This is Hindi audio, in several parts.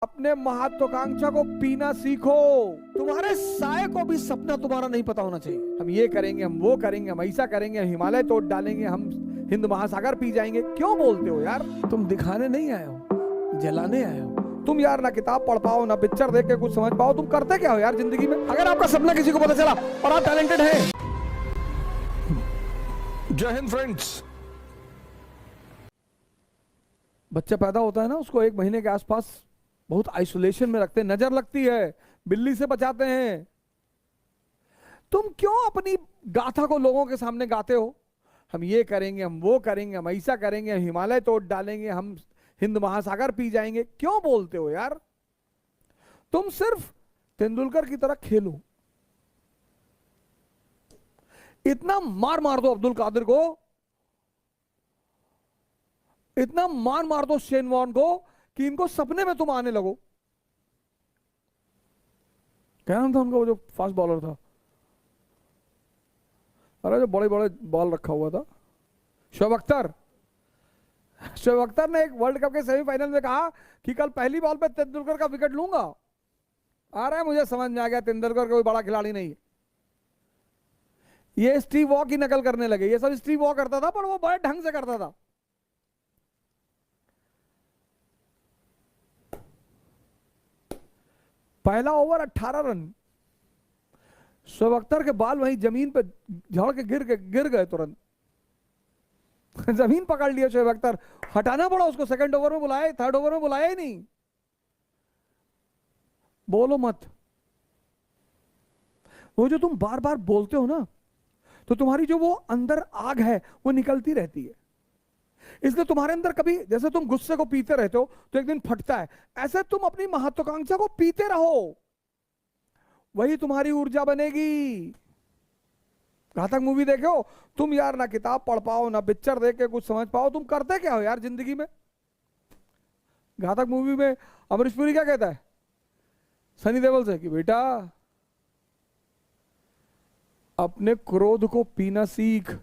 अपने महत्वाकांक्षा को पीना सीखो। तुम्हारे साय को भी सपना तुम्हारा नहीं पता होना चाहिए। हम ये करेंगे, हम वो करेंगे, हम ऐसा करेंगे, हम हिमालय तोड़ डालेंगे, हम हिंद महासागर पी जाएंगे। क्यों बोलते हो यार? तुम दिखाने नहीं आए हो, जलाने आए हो। तुम यार ना किताब पढ़ पाओ, ना पिक्चर देख के कुछ समझ पाओ। तुम करते क्या हो यार जिंदगी में? अगर आपका सपना किसी को पता चला और आप टैलेंटेड हैं। जय हिंद फ्रेंड्स। बच्चा पैदा होता है ना, उसको 1 महीने के आसपास बहुत आइसोलेशन में रखते हैं, नजर लगती है, बिल्ली से बचाते हैं। तुम क्यों अपनी गाथा को लोगों के सामने गाते हो? हम ये करेंगे, हम वो करेंगे, हम ऐसा करेंगे, हम हिमालय तोड़ डालेंगे, हम हिंद महासागर पी जाएंगे। क्यों बोलते हो यार? तुम सिर्फ तेंदुलकर की तरह खेलो। इतना मार मार दो अब्दुल कादिर को, इतना मार दो शेन वॉर्न को कि इनको सपने में तुम आने लगो। क्या नाम था उनका, वो जो फास्ट बॉलर था? अरे जो बड़े बड़े बॉल रखा हुआ था, शोएब अख्तर। शोएब अख्तर ने एक वर्ल्ड कप के सेमीफाइनल में कहा कि कल पहली बॉल पे तेंदुलकर का विकेट लूंगा। अरे मुझे समझ में आ गया तेंदुलकर कोई बड़ा खिलाड़ी नहीं है। ये स्टीव वॉ की नकल करने लगे। ये सब स्टीव वॉ करता था, पर वो बड़े ढंग से करता था। पहला ओवर 18 रन। शोएब अख्तर के बाल वहीं जमीन पे झड़ के गिर गए तुरंत। जमीन पकड़ लिया शोएब अख्तर। हटाना पड़ा उसको। सेकंड ओवर में बुलाया, थर्ड ओवर में बुलाया ही नहीं। बोलो मत। वो जो तुम बार बार बोलते हो ना, तो तुम्हारी जो वो अंदर आग है वो निकलती रहती है। इसलिए तुम्हारे अंदर कभी, जैसे तुम गुस्से को पीते रहते हो तो एक दिन फटता है, ऐसे तुम अपनी महत्वाकांक्षा को पीते रहो, वही तुम्हारी ऊर्जा बनेगी। घातक मूवी देखो तुम यार, ना किताब पढ़ पाओ, ना पिक्चर देख के कुछ समझ पाओ। तुम करते क्या हो यार जिंदगी में? घातक मूवी में अमरीश पुरी क्या कहता है सनी देओल से कि बेटा अपने क्रोध को पीना सीख,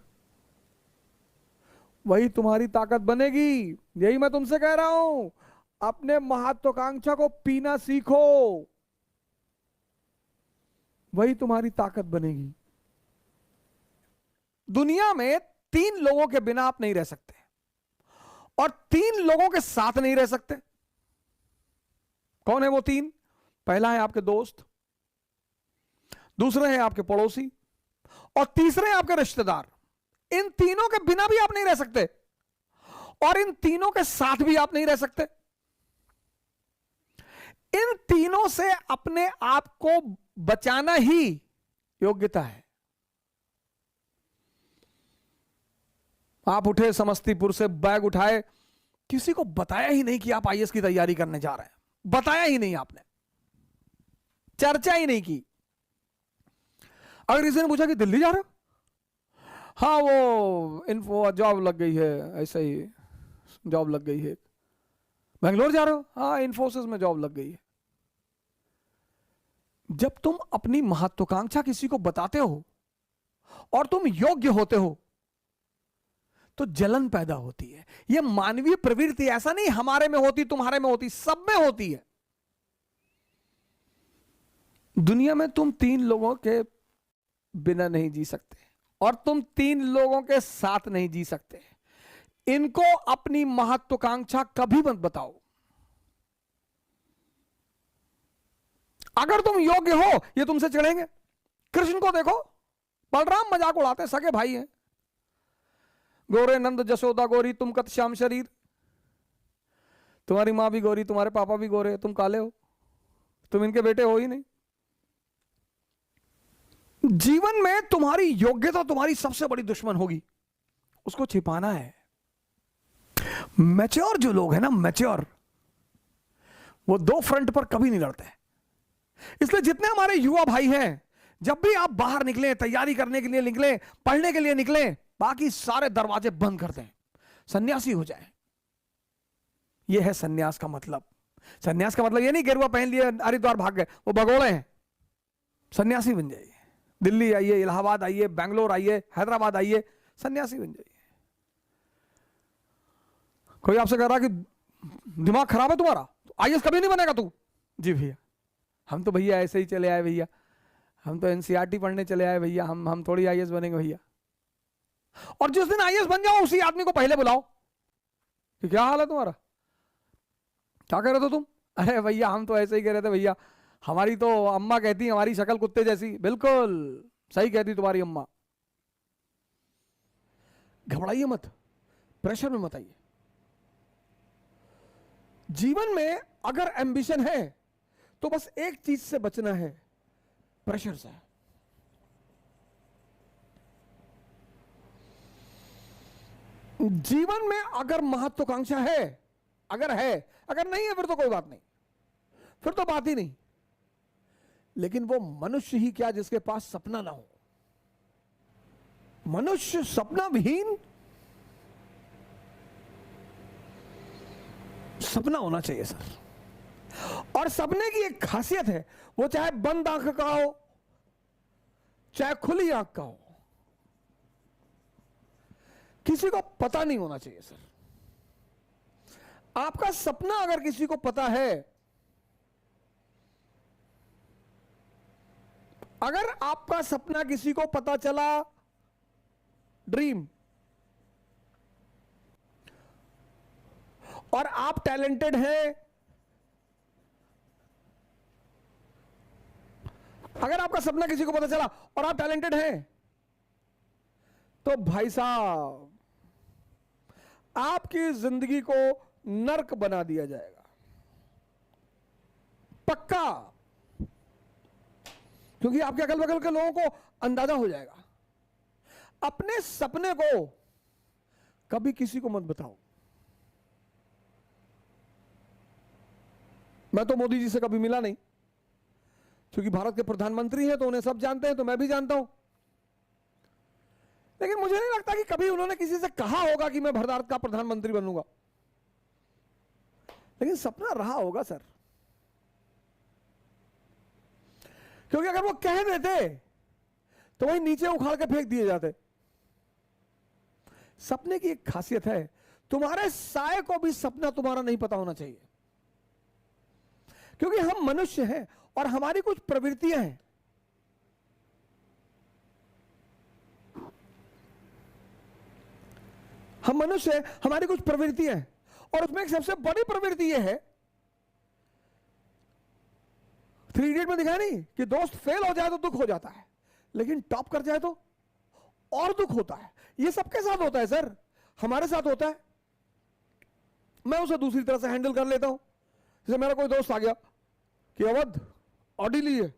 वही तुम्हारी ताकत बनेगी। यही मैं तुमसे कह रहा हूं, अपने महत्वाकांक्षा को पीना सीखो, वही तुम्हारी ताकत बनेगी। दुनिया में 3 लोगों के बिना आप नहीं रह सकते, और 3 लोगों के साथ नहीं रह सकते। कौन है वो 3? पहला है आपके दोस्त, दूसरे हैं आपके पड़ोसी, और तीसरे हैं आपके रिश्तेदार। इन तीनों के बिना भी आप नहीं रह सकते, और इन तीनों के साथ भी आप नहीं रह सकते। इन तीनों से अपने आप को बचाना ही योग्यता है। आप उठे समस्तीपुर से, बैग उठाए, किसी को बताया ही नहीं कि आप आईएएस की तैयारी करने जा रहे हैं। बताया ही नहीं आपने, चर्चा ही नहीं की। अगर किसी ने पूछा कि दिल्ली जा रहे हो, हाँ वो इन्फो जॉब लग गई है, ऐसा ही जॉब लग गई है। बेंगलोर जा रहे हो, हाँ इन्फोसिस में जॉब लग गई है। जब तुम अपनी महत्वाकांक्षा किसी को बताते हो और तुम योग्य होते हो तो जलन पैदा होती है। यह मानवीय प्रवृत्ति, ऐसा नहीं हमारे में होती, तुम्हारे में होती, सब में होती है। दुनिया में तुम 3 लोगों के बिना नहीं जी सकते, और तुम 3 लोगों के साथ नहीं जी सकते। इनको अपनी महत्वाकांक्षा कभी मत बताओ। अगर तुम योग्य हो, ये तुमसे चिढ़ेंगे। कृष्ण को देखो, बलराम मजाक उड़ाते, सगे भाई हैं। गोरे नंद जसोदा गोरी, तुम कत श्याम शरीर। तुम्हारी मां भी गोरी, तुम्हारे पापा भी गोरे, तुम काले हो, तुम इनके बेटे हो ही नहीं। जीवन में तुम्हारी योग्यता तुम्हारी सबसे बड़ी दुश्मन होगी, उसको छिपाना है। मैच्योर जो लोग हैं ना, मैच्योर, वो 2 फ्रंट पर कभी नहीं लड़ते। इसलिए जितने हमारे युवा भाई हैं, जब भी आप बाहर निकलें, तैयारी करने के लिए निकलें, पढ़ने के लिए निकलें, बाकी सारे दरवाजे बंद कर दें, सन्यासी हो जाएं। यह है सन्यास का मतलब। सन्यास का मतलब यह नहीं गेरुआ पहन लिए हरिद्वार भाग गए, वो भगोड़े हैं। सन्यासी बन जाइए। दिल्ली आइए, इलाहाबाद आइए, बैंगलोर आइए, हैदराबाद आइए, सन्यासी बन जाइए। कोई आपसे कह रहा कि दिमाग खराब है तुम्हारा, तो आईएएस कभी नहीं बनेगा तू। जी भैया, हम तो भैया ऐसे ही चले आए भैया, हम तो एनसीईआरटी पढ़ने चले आए भैया, हम थोड़ी आईएएस बनेंगे भैया। और जिस दिन आईएएस बन जाओ उसी आदमी को पहले बुलाओ कि क्या हाल है तुम्हारा, क्या कह रहे थे तुम? अरे भैया हम तो ऐसे ही कह रहे थे भैया, हमारी तो अम्मा कहती हमारी शक्ल कुत्ते जैसी। बिल्कुल सही कहती तुम्हारी अम्मा। घबराइए मत, प्रेशर में मत आइए। जीवन में अगर एम्बिशन है तो बस एक चीज से बचना है, प्रेशर से। जीवन में अगर महत्वाकांक्षा है, अगर नहीं है फिर तो कोई बात नहीं, फिर तो बात ही नहीं। लेकिन वो मनुष्य ही क्या जिसके पास सपना ना हो। मनुष्य सपना विहीन, सपना होना चाहिए सर। और सपने की एक खासियत है, वो चाहे बंद आंख का हो चाहे खुली आंख का हो, किसी को पता नहीं होना चाहिए सर। आपका सपना अगर किसी को पता है, अगर आपका सपना किसी को पता चला, ड्रीम, और आप टैलेंटेड हैं, अगर आपका सपना किसी को पता चला और आप टैलेंटेड हैं, तो भाई साहब आपकी जिंदगी को नर्क बना दिया जाएगा, पक्का। क्योंकि आपके अगल बगल के लोगों को अंदाजा हो जाएगा। अपने सपने को कभी किसी को मत बताओ। मैं तो मोदी जी से कभी मिला नहीं, क्योंकि भारत के प्रधानमंत्री हैं तो उन्हें सब जानते हैं, तो मैं भी जानता हूं। लेकिन मुझे नहीं लगता कि कभी उन्होंने किसी से कहा होगा कि मैं भारत का प्रधानमंत्री बनूंगा। लेकिन सपना रहा होगा सर, क्योंकि अगर वो कह देते तो वही नीचे उखाड़ के फेंक दिए जाते। सपने की एक खासियत है, तुम्हारे साय को भी सपना तुम्हारा नहीं पता होना चाहिए। क्योंकि हम मनुष्य हैं और हमारी कुछ प्रवृत्तियां हैं। हम मनुष्य हैं, हमारी कुछ प्रवृत्तियां हैं, और उसमें एक सबसे बड़ी प्रवृत्ति यह है, 3 इडियट में दिखाया नहीं कि दोस्त फेल हो जाए तो दुख हो जाता है, लेकिन टॉप कर जाए तो और दुख होता है। ये सबके साथ होता है सर, हमारे साथ होता है। मैं उसे दूसरी तरह से हैंडल कर लेता हूं। जैसे मेरा कोई दोस्त आ गया कि अवध ऑडी ली है,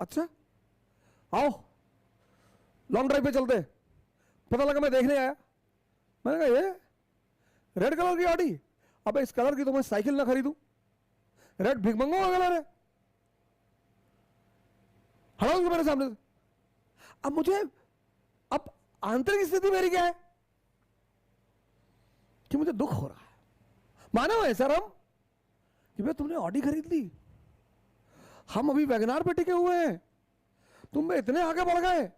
अच्छा आओ लॉन्ग ड्राइव पे चलते हैं। पता लगा मैं देखने आया, मैंने कहा ये रेड कलर की ऑडी, अब इस कलर की तो मैं साइकिल ना खरीदूं, रेड भिगमंगों का कलर है, हटाओ उसको मेरे सामने से। अब मुझे, अब आंतरिक स्थिति मेरी क्या है कि मुझे दुख हो रहा है। मानो है सर हम कि भाई तुमने ऑडी खरीद ली, हम अभी वैगनार पे टिके हुए हैं, तुम में इतने आगे बढ़ गए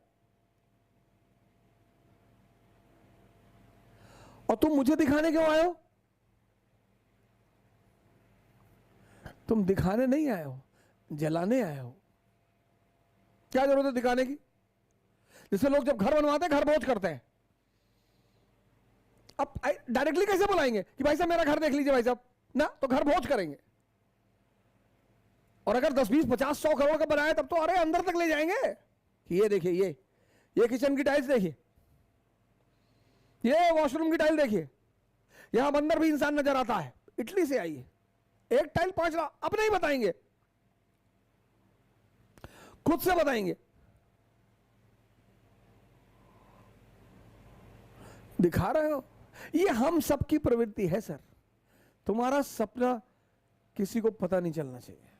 और तुम मुझे दिखाने क्यों आए हो? तुम दिखाने नहीं आए हो, जलाने आए हो। क्या जरूरत है दिखाने की? जैसे लोग जब घर बनवाते हैं घर भोज करते हैं, अब डायरेक्टली कैसे बुलाएंगे कि भाई साहब मेरा घर देख लीजिए भाई साहब, ना तो घर भोज करेंगे। और अगर 10, 20, 50, 100 करोड़ का बनाया तब तो अरे अंदर तक ले जाएंगे कि ये देखिए, ये किचन की टाइल्स देखिए, ये वॉशरूम की टाइल देखिए, यहां अंदर भी इंसान नजर आता है, इटली से आई है, एक टाइल 5 लाख। अब नहीं बताएंगे, खुद से बताएंगे, दिखा रहे हो। ये हम सबकी प्रवृत्ति है सर। तुम्हारा सपना किसी को पता नहीं चलना चाहिए।